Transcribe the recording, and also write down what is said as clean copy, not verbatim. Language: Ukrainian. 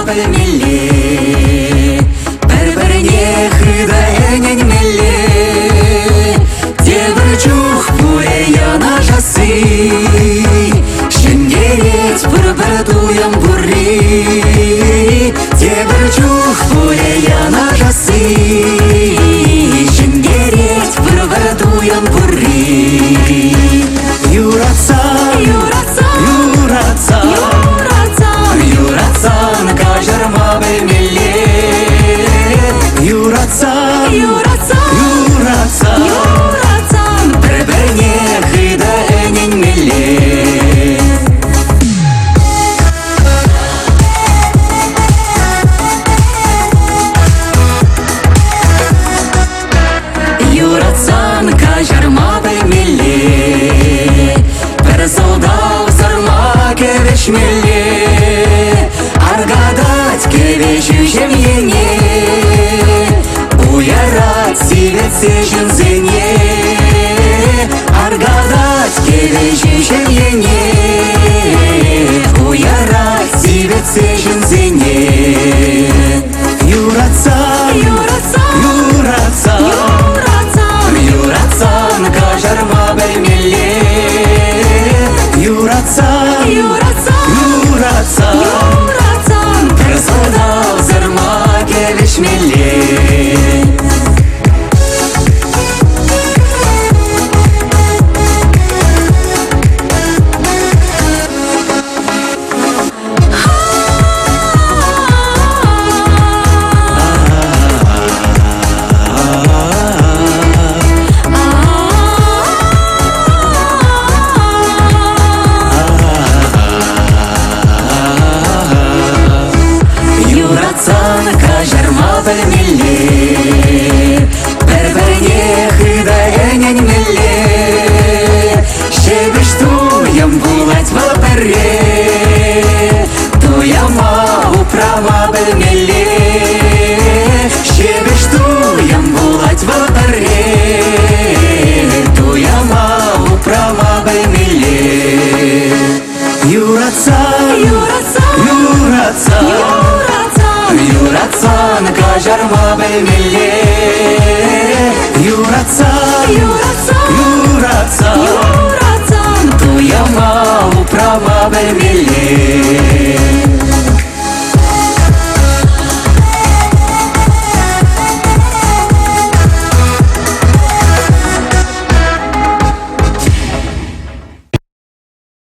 білмелі, бір-біріне хыдаенен мелі, тебір чух буяна жасы, шенгерет бір-бір дуям бурри, тебір чух буяна жасы, шенгерет бір-бір дуям бурри. Юратсан кажарма білмелі, Юратсан бір-біріне хыдаенен мелі. Юратсан кажарма білмелі, бір солдау сарма кевешмелі, аргадать кевешу жемьене, уярат сивет сежен зене, аргадать кевешу жемьене, уярат сивет сежен зене. Юратсан кажарма білмелі, Юратсан бір солдау сарма кевешмелі. Юратсан кажарма білмелі, бір-біріне хыдаенен мелі, шебіш туям булать вапыре, туяма управа білмелі, шебіш туям булать вапыре, туяма управа білмелі. Юратсан кажарма білмелі, Юратсан туяма управа білмелі.